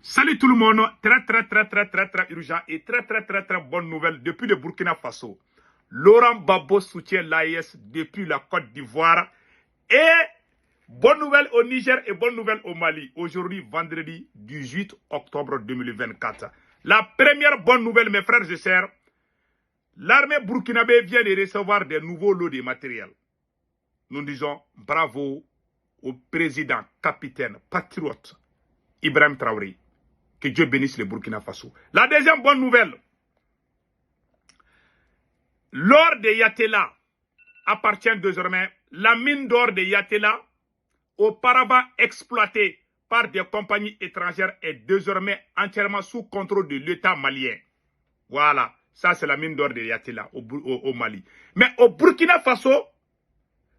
Salut tout le monde, très urgent et très bonne nouvelle depuis le Burkina Faso. Laurent Gbagbo soutient l'AES depuis la Côte d'Ivoire et bonne nouvelle au Niger et bonne nouvelle au Mali. Aujourd'hui, vendredi 18 octobre 2024. La première bonne nouvelle, mes frères et sœurs, l'armée burkinabé vient de recevoir des nouveaux lots de matériel. Nous disons bravo au président, capitaine, patriote, Ibrahim Traoré. Que Dieu bénisse le Burkina Faso. La deuxième bonne nouvelle. L'or de Yatela appartient désormais, la mine d'or de Yatela, auparavant exploitée par des compagnies étrangères, est désormais entièrement sous contrôle de l'État malien. Voilà, ça c'est la mine d'or de Yatela au Mali. Mais au Burkina Faso,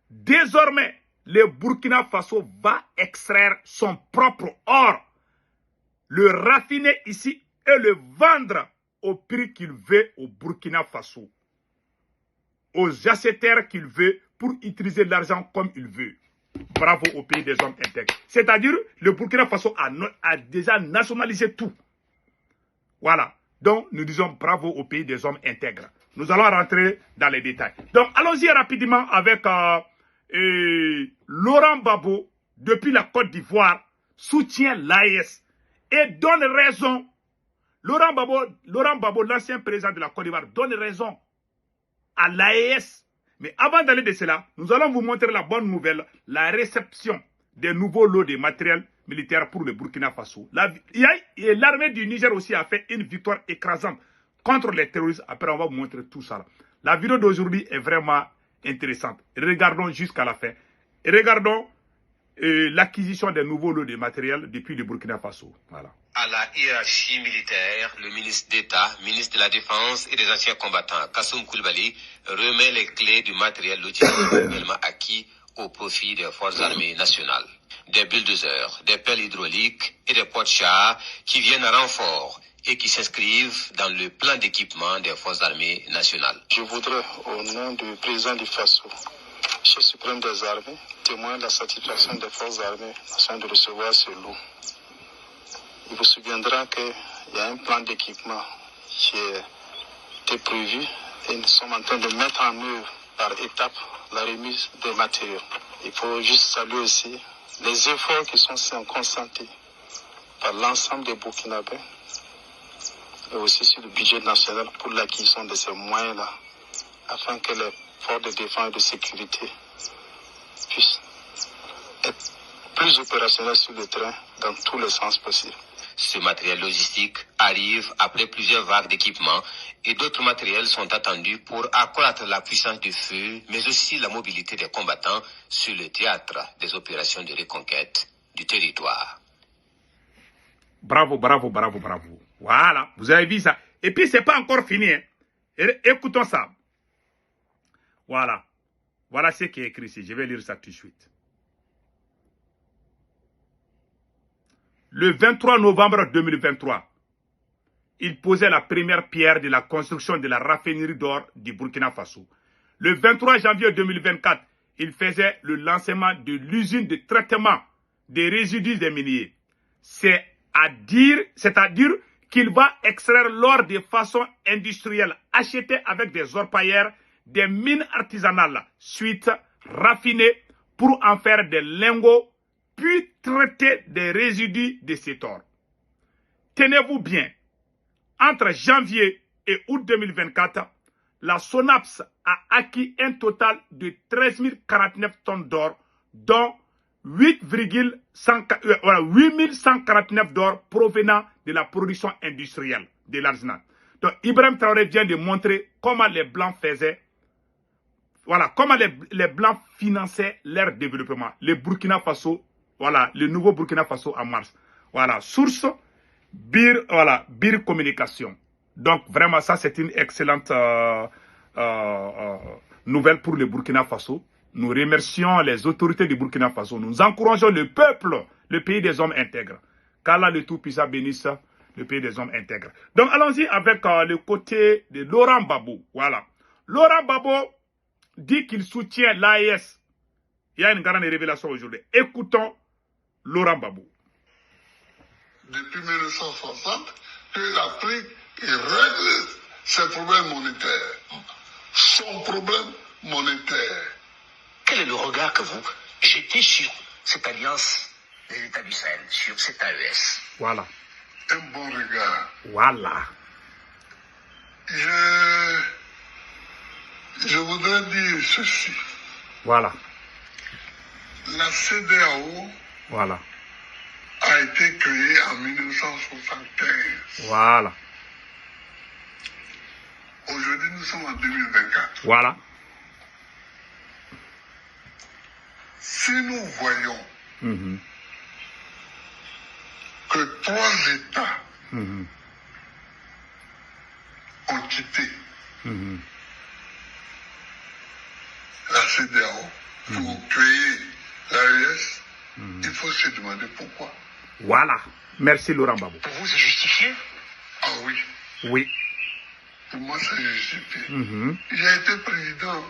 désormais, le Burkina Faso va extraire son propre or, le raffiner ici et le vendre au prix qu'il veut au Burkina Faso, aux acheteurs qu'il veut pour utiliser l'argent comme il veut. Bravo au pays des hommes intègres. C'est-à-dire, le Burkina Faso a déjà nationalisé tout. Voilà. Donc, nous disons bravo au pays des hommes intègres. Nous allons rentrer dans les détails. Donc, allons-y rapidement avec Laurent Gbagbo, depuis la Côte d'Ivoire, soutient l'AES et donne raison. Laurent Gbagbo, l'ancien président de la Côte d'Ivoire, donne raison à l'AES. Mais avant d'aller de cela, nous allons vous montrer la bonne nouvelle, la réception des nouveaux lots de matériel militaire pour le Burkina Faso. L'armée du Niger aussi a fait une victoire écrasante contre les terroristes. Après, on va vous montrer tout ça. La vidéo d'aujourd'hui est vraiment intéressante. Regardons jusqu'à la fin. Et regardons l'acquisition des nouveaux lots de matériel depuis le Burkina Faso. Voilà. À la hiérarchie militaire, le ministre d'État, ministre de la Défense et des anciens combattants, Kassoum Koulibaly, remet les clés du matériel logistique nouvellement acquis au profit des forces armées nationales. Des bulldozers, des pelles hydrauliques et des porte-chars qui viennent à renfort et qui s'inscrivent dans le plan d'équipement des forces armées nationales. Je voudrais, au nom du président du Faso, chef suprême des armées, témoigner de la satisfaction des forces armées nationales de recevoir ce lot. Il vous souviendra qu'il y a un plan d'équipement qui était prévu et nous sommes en train de mettre en œuvre par étapes la remise des matériaux. Il faut juste saluer aussi les efforts qui sont consentis par l'ensemble des Burkinabés et aussi sur le budget national pour l'acquisition de ces moyens-là afin que les forces de défense et de sécurité puissent être plus opérationnelles sur le terrain dans tous les sens possibles. Ce matériel logistique arrive après plusieurs vagues d'équipements et d'autres matériels sont attendus pour accroître la puissance de feu, mais aussi la mobilité des combattants sur le théâtre des opérations de reconquête du territoire. Bravo. Voilà, vous avez vu ça. Et puis, c'est pas encore fini. Hein. Écoutons ça. Voilà. Voilà ce qui est écrit ici. Je vais lire ça tout de suite. Le 23 novembre 2023, il posait la première pierre de la construction de la raffinerie d'or du Burkina Faso. Le 23 janvier 2024, il faisait le lancement de l'usine de traitement des résidus des miniers. C'est-à-dire qu'il va extraire l'or de façon industrielle, acheté avec des orpailleurs, des mines artisanales, suite raffinées pour en faire des lingots, puis traiter des résidus de cet or. Tenez-vous bien, entre janvier et août 2024, la SONAPS a acquis un total de 13 049 tonnes d'or, dont 8149 d'or provenant de la production industrielle de l'arsenal. Donc, Ibrahim Traoré vient de montrer comment les Blancs faisaient, voilà, comment les Blancs finançaient leur développement. Le Burkina Faso, voilà, le nouveau Burkina Faso en mars. Voilà, source, Bir Communication. Donc, vraiment, ça, c'est une excellente nouvelle pour le Burkina Faso. Nous remercions les autorités du Burkina Faso. Nous encourageons le peuple, le pays des hommes intègres. Qu'Allah le Tout-Puissant bénisse le pays des hommes intègres. Donc, allons-y avec le côté de Laurent Gbagbo. Voilà. Laurent Gbagbo dit qu'il soutient l'AES. Il y a une grande révélation aujourd'hui. Écoutons Laurent Gbagbo. depuis 1960 que l'Afrique règle ses problèmes monétaires. Son problème monétaire. Quel est le regard que vous jetez sur cette alliance des États du Sahel, sur cet AES? Voilà. Un bon regard. Voilà. Je voudrais dire ceci. Voilà. La CEDEAO Voilà. a été créée en 1975. Voilà. Aujourd'hui, nous sommes en 2024. Voilà. Si nous voyons Mhm. que 3 États Mhm. ont quitté Mhm. la CEDEAO pour créer l'AES, il faut se demander pourquoi. Voilà. Merci Laurent Gbagbo. Pour vous, c'est justifié? Ah oui, Oui. pour moi, c'est justifié. Mhm. J'ai été président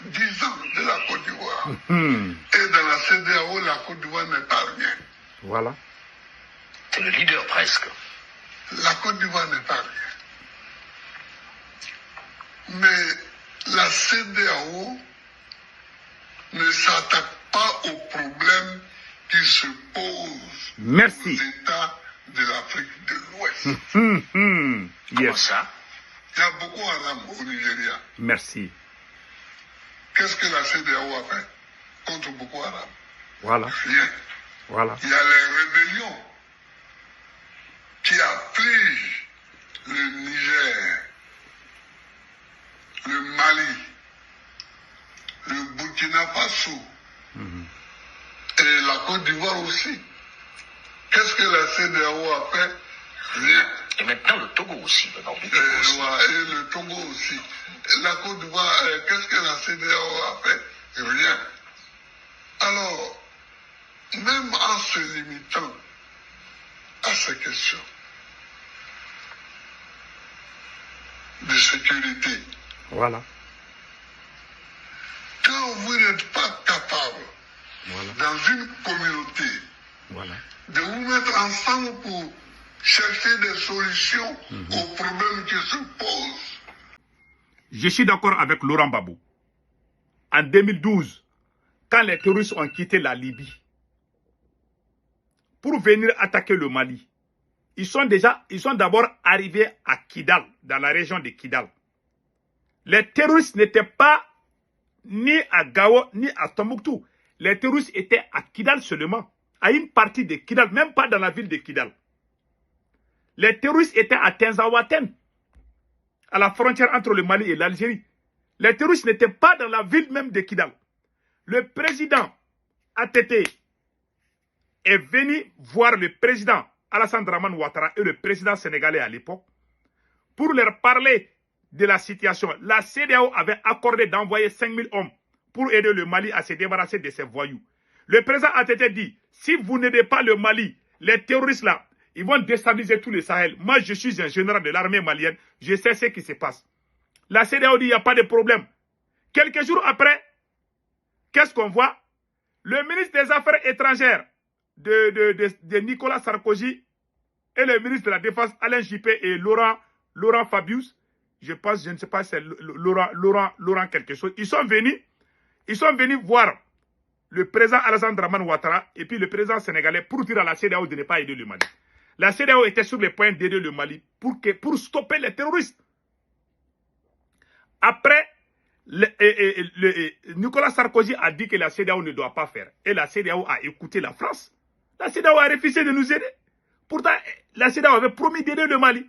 10 ans de la Côte d'Ivoire. Mhm. Et dans la CEDEAO, la Côte d'Ivoire n'est pas rien. Voilà. C'est le leader presque. La Côte d'Ivoire n'est pas rien. Mais la CEDEAO ne s'attaque pas aux problèmes qui se posent Merci. aux États de l'Afrique de l'Ouest. Mhm. Comment Yes. ça? Il y a Boko Haram au Nigeria. Merci. Qu'est-ce que la CEDEAO a fait contre Boko Haram? Voilà. Rien. Voilà. Il y a les rébellions qui affligent le Niger, le Mali, le Burkina Faso et la Côte d'Ivoire aussi. Qu'est-ce que la CEDEAO a fait? Rien. Et maintenant le Togo aussi, le nord du Togo aussi. Et le Togo aussi. La Côte d'Ivoire, qu'est-ce que la CEDEAO a fait? Rien. Alors, même en se limitant à ces questions de sécurité, Voilà. quand vous n'êtes pas capable, Voilà. dans une communauté, Voilà. de vous mettre ensemble pour chercher des solutions aux problèmes qui se posent. Je suis d'accord avec Laurent Gbagbo. En 2012, quand les terroristes ont quitté la Libye pour venir attaquer le Mali, ils sont d'abord arrivés à Kidal, dans la région de Kidal. Les terroristes n'étaient pas ni à Gao, ni à Tombouctou. Les terroristes étaient à Kidal seulement, à une partie de Kidal, même pas dans la ville de Kidal. Les terroristes étaient à Tenzawaten, à la frontière entre le Mali et l'Algérie. Les terroristes n'étaient pas dans la ville même de Kidal. Le président ATT est venu voir le président Alassane Dramane Ouattara et le président sénégalais à l'époque pour leur parler de la situation. La CEDEAO avait accordé d'envoyer 5000 hommes pour aider le Mali à se débarrasser de ces voyous. Le président ATT dit, si vous n'aidez pas le Mali, les terroristes là, ils vont déstabiliser tout le Sahel. Moi, je suis un général de l'armée malienne. Je sais ce qui se passe. La CEDEAO dit, il n'y a pas de problème. Quelques jours après, qu'est-ce qu'on voit? Le ministre des Affaires étrangères de Nicolas Sarkozy et le ministre de la Défense Alain Juppé et Laurent Fabius, je pense, je ne sais pas, c'est Laurent quelque chose. Ils sont venus voir le président Alassane Dramane Ouattara et puis le président sénégalais pour dire à la CEDEAO de ne pas aider le Mali. La CEDEAO était sur le point d'aider le Mali pour stopper les terroristes. Après, Nicolas Sarkozy a dit que la CEDEAO ne doit pas faire. Et la CEDEAO a écouté la France. La CEDEAO a refusé de nous aider. Pourtant, la CEDEAO avait promis d'aider le Mali.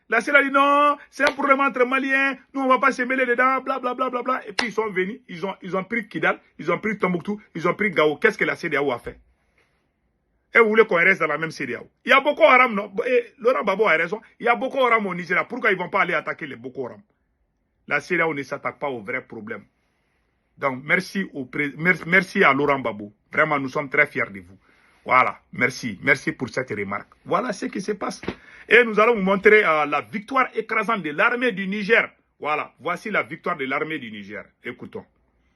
La CEDEAO a dit non, c'est un problème entre Maliens, nous on ne va pas se mêler dedans, blablabla. Bla, bla, bla. Et puis ils sont venus, ils ont pris Kidal, ils ont pris Tombouctou, ils ont pris Gao. Qu'est-ce que la CEDEAO a fait? Et vous voulez qu'on reste dans la même CEDEAO? Il y a Boko Haram, non? Et Laurent Gbagbo a raison. Il y a Boko Haram au Nigeria. Pourquoi ils ne vont pas aller attaquer les Boko Haram? La CEDEAO ne s'attaque pas aux vrais problèmes. Donc, merci à Laurent Gbagbo. Vraiment, nous sommes très fiers de vous. Voilà, merci. Merci pour cette remarque. Voilà ce qui se passe. Et nous allons vous montrer la victoire écrasante de l'armée du Niger. Voilà, voici la victoire de l'armée du Niger. Écoutons.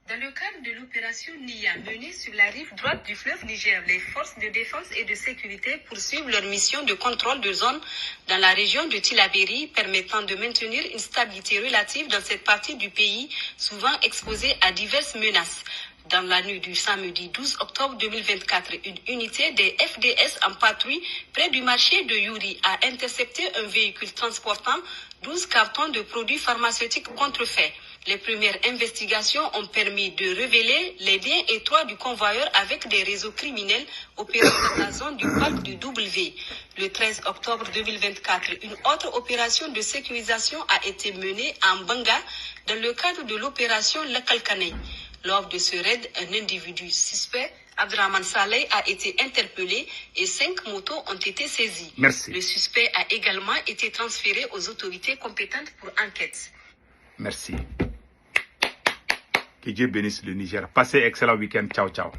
Dans le cadre de l'opération NIA menée sur la rive droite du fleuve Niger, les forces de défense et de sécurité poursuivent leur mission de contrôle de zone dans la région de Tillabéri, permettant de maintenir une stabilité relative dans cette partie du pays, souvent exposée à diverses menaces. Dans la nuit du samedi 12 octobre 2024, une unité des FDS en patrouille près du marché de Yuri a intercepté un véhicule transportant 12 cartons de produits pharmaceutiques contrefaits. Les premières investigations ont permis de révéler les liens étroits du convoyeur avec des réseaux criminels opérant dans la zone du parc du W. Le 13 octobre 2024, une autre opération de sécurisation a été menée en Banga dans le cadre de l'opération Lakalkanei. Lors de ce raid, un individu suspect, Abdraman Saleh, a été interpellé et 5 motos ont été saisies. Merci. Le suspect a également été transféré aux autorités compétentes pour enquête. Merci. Que Dieu bénisse le Niger. Passez excellent week-end. Ciao, ciao.